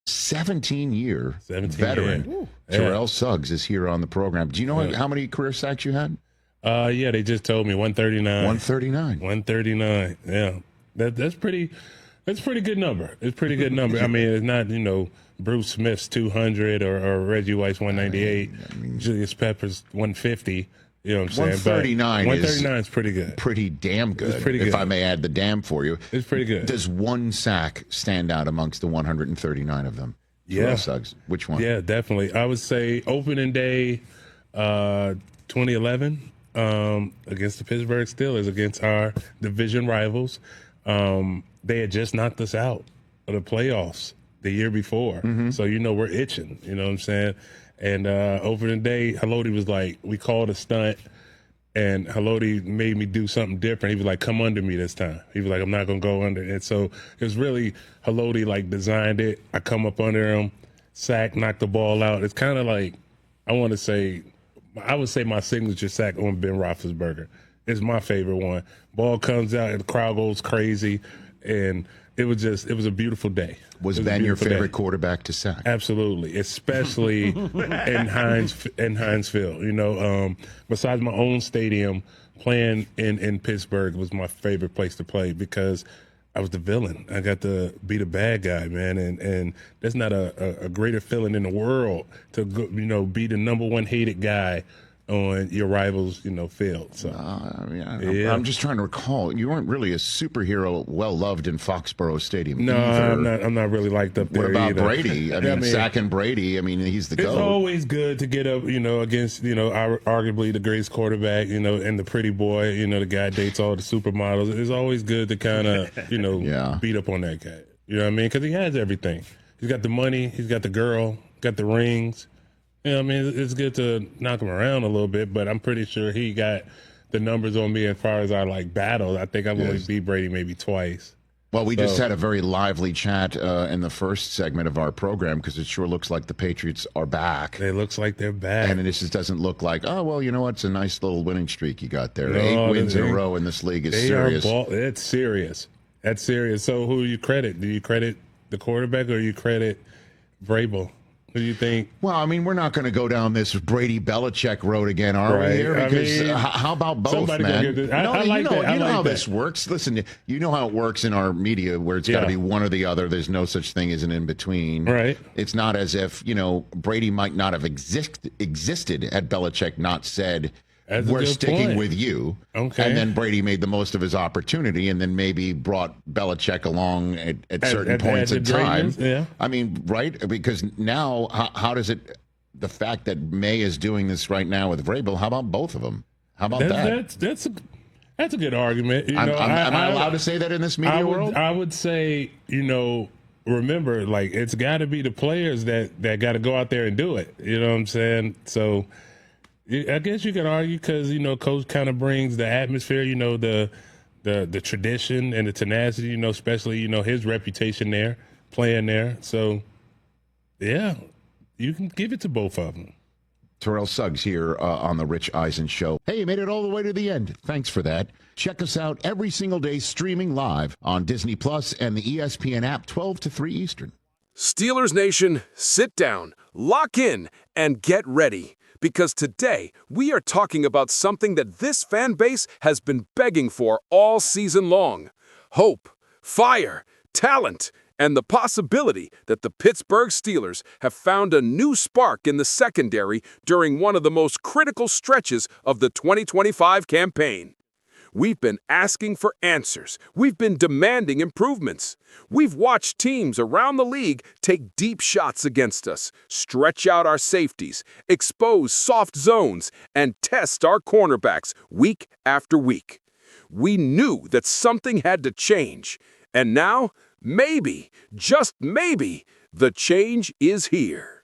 17-year 17 veteran. Terrell Suggs is here on the program. Do you know how many career sacks you had? Yeah, they just told me 139. 139. 139. Yeah, that's pretty. That's a pretty good number. It's a pretty good number. I mean, it's not Bruce Smith's 200 or Reggie White's 198. Julius Pepper's 150. You know what I'm saying? 139 is pretty good. Pretty damn good. It's pretty good. If I may add the damn for you. It's pretty good. Does one sack stand out amongst the 139 of them? Yeah. Suggs. Which one? Yeah, definitely. I would say opening day 2011 against the Pittsburgh Steelers, against our division rivals. They had just knocked us out of the playoffs the year before. So, we're itching. You know what I'm saying? And opening day, Haloti was like, we called a stunt, and Haloti made me do something different. He was like, come under me this time. He was like, I'm not going to go under. And so it was really Haloti, like, designed it. I come up under him, sack, knock the ball out. It's kind of like, I would say my signature sack on Ben Roethlisberger. It's my favorite one. Ball comes out, and the crowd goes crazy, and it was a beautiful day. Was Ben your favorite quarterback to sack? Absolutely, especially in Heinz Field. Besides my own stadium, playing in Pittsburgh was my favorite place to play because I was the villain. I got to be the bad guy, man, and there's not a greater feeling in the world to be the number one hated guy on your rivals, field. So I'm just trying to recall. You weren't really a superhero, well loved in Foxborough Stadium. No, either. I'm not really liked up there. What about either. Brady? I mean, sacking Brady. I mean, he's the GOAT. It's always good to get up, against arguably the greatest quarterback, and the pretty boy, the guy dates all the supermodels. It's always good to kind of, beat up on that guy. You know what I mean? Because he has everything. He's got the money. He's got the girl. Got the rings. I mean, it's good to knock him around a little bit, but I'm pretty sure he got the numbers on me as far as our battles. I think I've only beat Brady maybe twice. Well, we just had a very lively chat in the first segment of our program because it sure looks like the Patriots are back. It looks like they're back. And this doesn't look like, oh, well, you know what? It's a nice little winning streak you got there. 8 wins in a row in this league is serious. It's serious. That's serious. So who do you credit? Do you credit the quarterback or you credit Vrabel? Who do you think? Well, I mean, we're not going to go down this Brady Belichick road again, are we here? Because how about both, man? You know how this works. Listen, you know how it works in our media where it's got to be one or the other. There's no such thing as an in-between. Right. It's not as if, Brady might not have existed had Belichick not said, we're sticking with you. Okay. And then Brady made the most of his opportunity and then maybe brought Belichick along at certain points in time. Yeah. I mean, right? Because now, how does it, the fact that May is doing this right now with Vrabel, how about both of them? How about that? That's a good argument. Am I allowed to say that in this media world? I would say, remember, it's got to be the players that got to go out there and do it. You know what I'm saying? So I guess you can argue because, Coach kind of brings the atmosphere, the tradition and the tenacity, especially, his reputation there, playing there. So, yeah, you can give it to both of them. Terrell Suggs here on the Rich Eisen Show. Hey, you made it all the way to the end. Thanks for that. Check us out every single day streaming live on Disney Plus and the ESPN app 12 to 3 Eastern. Steelers Nation, sit down, lock in, and get ready. Because today, we are talking about something that this fan base has been begging for all season long. Hope, fire, talent, and the possibility that the Pittsburgh Steelers have found a new spark in the secondary during one of the most critical stretches of the 2025 campaign. We've been asking for answers. We've been demanding improvements. We've watched teams around the league take deep shots against us, stretch out our safeties, expose soft zones, and test our cornerbacks week after week. We knew that something had to change. And now, maybe, just maybe, the change is here.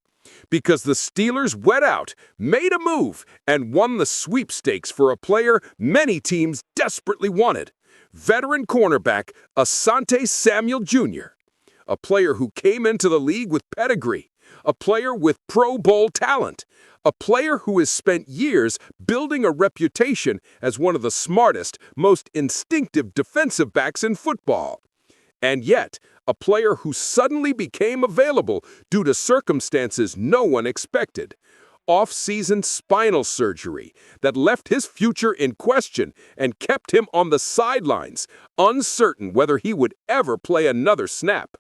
Because the Steelers went out, made a move, and won the sweepstakes for a player many teams desperately wanted. Veteran cornerback Asante Samuel Jr., a player who came into the league with pedigree, a player with Pro Bowl talent, a player who has spent years building a reputation as one of the smartest, most instinctive defensive backs in football. And yet, a player who suddenly became available due to circumstances no one expected. Off-season spinal surgery that left his future in question and kept him on the sidelines, uncertain whether he would ever play another snap.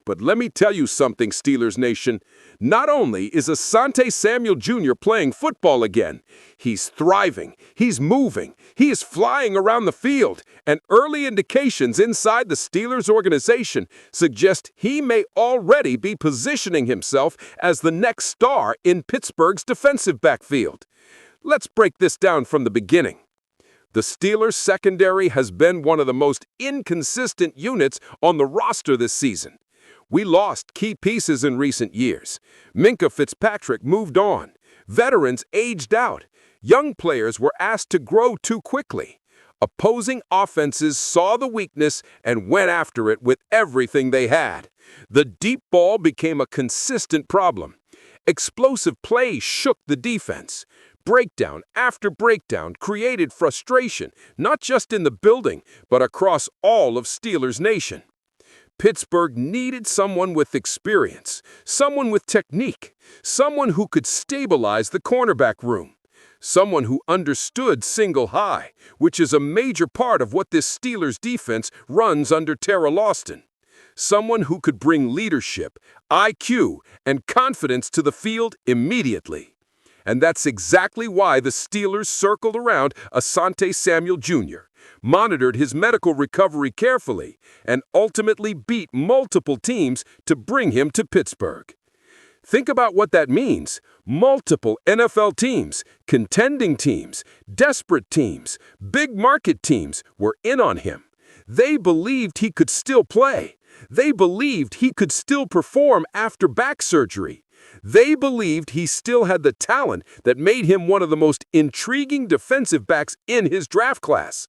But let me tell you something, Steelers Nation. Not only is Asante Samuel Jr. playing football again, he's thriving, he's moving, he is flying around the field, and early indications inside the Steelers organization suggest he may already be positioning himself as the next star in Pittsburgh's defensive backfield. Let's break this down from the beginning. The Steelers' secondary has been one of the most inconsistent units on the roster this season. We lost key pieces in recent years. Minkah Fitzpatrick moved on. Veterans aged out. Young players were asked to grow too quickly. Opposing offenses saw the weakness and went after it with everything they had. The deep ball became a consistent problem. Explosive plays shook the defense. Breakdown after breakdown created frustration, not just in the building, but across all of Steelers Nation. Pittsburgh needed someone with experience, someone with technique, someone who could stabilize the cornerback room, someone who understood single high, which is a major part of what this Steelers defense runs under Terrell Suggs. Someone who could bring leadership, IQ, and confidence to the field immediately. And that's exactly why the Steelers circled around Asante Samuel Jr., monitored his medical recovery carefully, and ultimately beat multiple teams to bring him to Pittsburgh. Think about what that means. Multiple NFL teams, contending teams, desperate teams, big market teams were in on him. They believed he could still play. They believed he could still perform after back surgery. They believed he still had the talent that made him one of the most intriguing defensive backs in his draft class.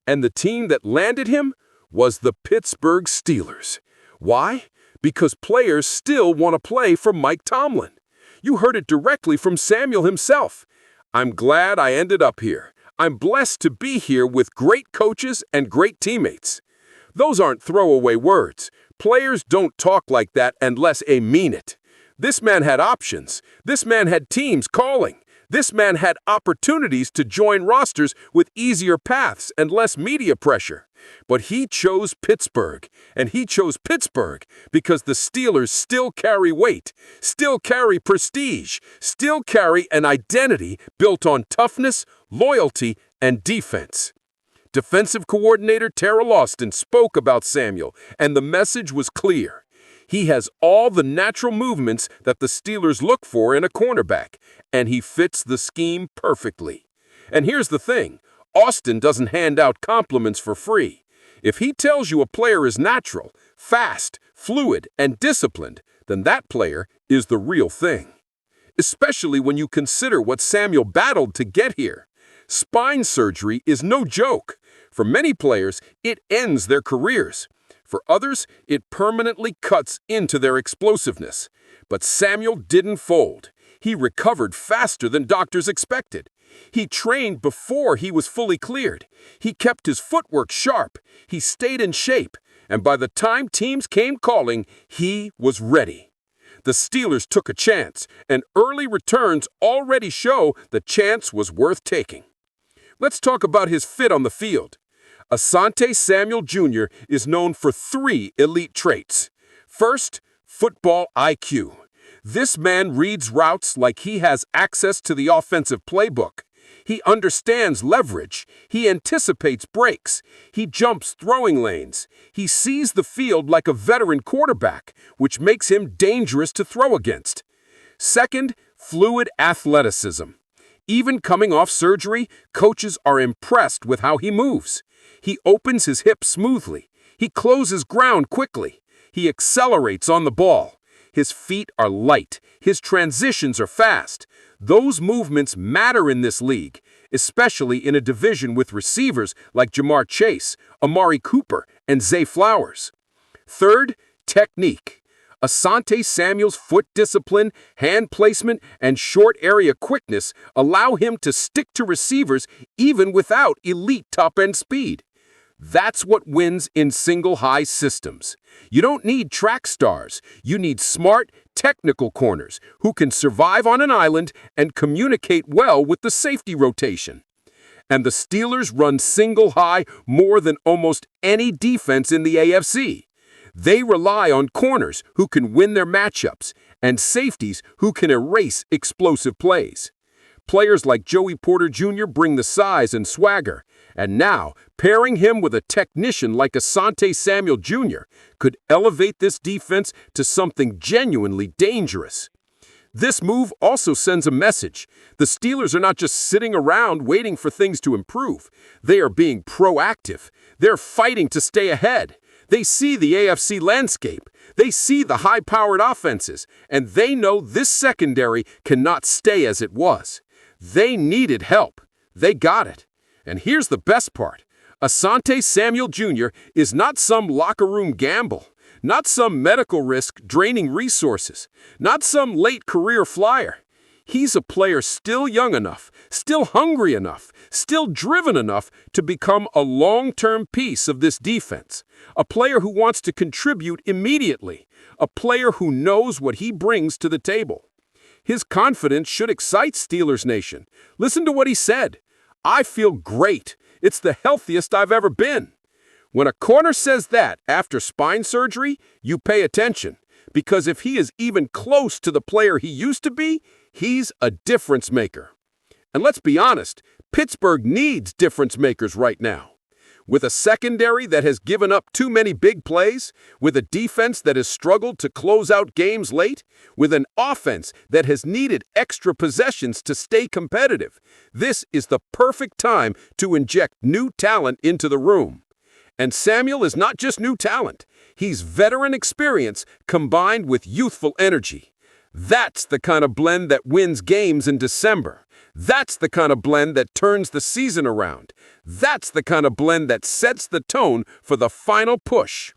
And the team that landed him was the Pittsburgh Steelers. Why? Because players still want to play for Mike Tomlin. You heard it directly from Samuel himself. I'm glad I ended up here. I'm blessed to be here with great coaches and great teammates. Those aren't throwaway words. Players don't talk like that unless they mean it. This man had options. This man had teams calling. This man had opportunities to join rosters with easier paths and less media pressure. But he chose Pittsburgh, and he chose Pittsburgh because the Steelers still carry weight, still carry prestige, still carry an identity built on toughness, loyalty, and defense. Defensive coordinator Terrell Suggs spoke about Samuel, and the message was clear. He has all the natural movements that the Steelers look for in a cornerback, and he fits the scheme perfectly. And here's the thing, Austin doesn't hand out compliments for free. If he tells you a player is natural, fast, fluid, and disciplined, then that player is the real thing. Especially when you consider what Samuel battled to get here. Spine surgery is no joke. For many players, it ends their careers. For others, it permanently cuts into their explosiveness. But Samuel didn't fold. He recovered faster than doctors expected. He trained before he was fully cleared. He kept his footwork sharp. He stayed in shape. And by the time teams came calling, he was ready. The Steelers took a chance, and early returns already show the chance was worth taking. Let's talk about his fit on the field. Asante Samuel Jr. is known for 3 elite traits. First, football IQ. This man reads routes like he has access to the offensive playbook. He understands leverage. He anticipates breaks. He jumps throwing lanes. He sees the field like a veteran quarterback, which makes him dangerous to throw against. Second, fluid athleticism. Even coming off surgery, coaches are impressed with how he moves. He opens his hips smoothly. He closes ground quickly. He accelerates on the ball. His feet are light. His transitions are fast. Those movements matter in this league, especially in a division with receivers like Jamar Chase, Amari Cooper, and Zay Flowers. Third, technique. Asante Samuel's foot discipline, hand placement, and short area quickness allow him to stick to receivers even without elite top-end speed. That's what wins in single-high systems. You don't need track stars. You need smart, technical corners who can survive on an island and communicate well with the safety rotation. And the Steelers run single-high more than almost any defense in the AFC. They rely on corners who can win their matchups and safeties who can erase explosive plays. Players like Joey Porter Jr. bring the size and swagger, and now pairing him with a technician like Asante Samuel Jr. could elevate this defense to something genuinely dangerous. This move also sends a message. The Steelers are not just sitting around waiting for things to improve. They are being proactive. They're fighting to stay ahead. They see the AFC landscape. They see the high-powered offenses, and they know this secondary cannot stay as it was. They needed help. They got it. And here's the best part. Asante Samuel Jr. is not some locker room gamble, not some medical risk draining resources, not some late career flyer. He's a player still young enough, still hungry enough, still driven enough to become a long-term piece of this defense. A player who wants to contribute immediately. A player who knows what he brings to the table. His confidence should excite Steelers Nation. Listen to what he said. "I feel great. It's the healthiest I've ever been." When a corner says that after spine surgery, you pay attention. Because if he is even close to the player he used to be, he's a difference maker. And let's be honest, Pittsburgh needs difference makers right now. With a secondary that has given up too many big plays, with a defense that has struggled to close out games late, with an offense that has needed extra possessions to stay competitive, this is the perfect time to inject new talent into the room. And Samuel is not just new talent. He's veteran experience combined with youthful energy. That's the kind of blend that wins games in December. That's the kind of blend that turns the season around. That's the kind of blend that sets the tone for the final push.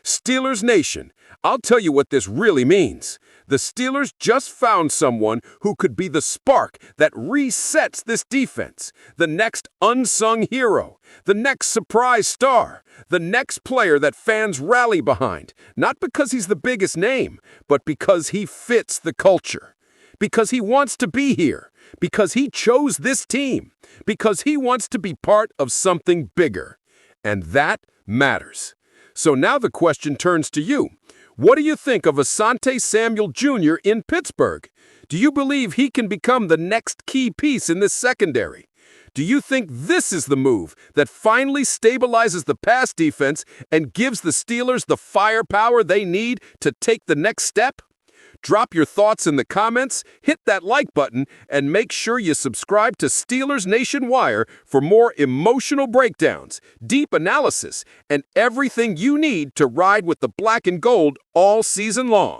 Steelers Nation, I'll tell you what this really means. The Steelers just found someone who could be the spark that resets this defense, the next unsung hero, the next surprise star, the next player that fans rally behind, not because he's the biggest name, but because he fits the culture, because he wants to be here, because he chose this team, because he wants to be part of something bigger. And that matters. So now the question turns to you. What do you think of Asante Samuel Jr. in Pittsburgh? Do you believe he can become the next key piece in this secondary? Do you think this is the move that finally stabilizes the pass defense and gives the Steelers the firepower they need to take the next step? Drop your thoughts in the comments, hit that like button, and make sure you subscribe to Steelers Nation Wire for more emotional breakdowns, deep analysis, and everything you need to ride with the black and gold all season long.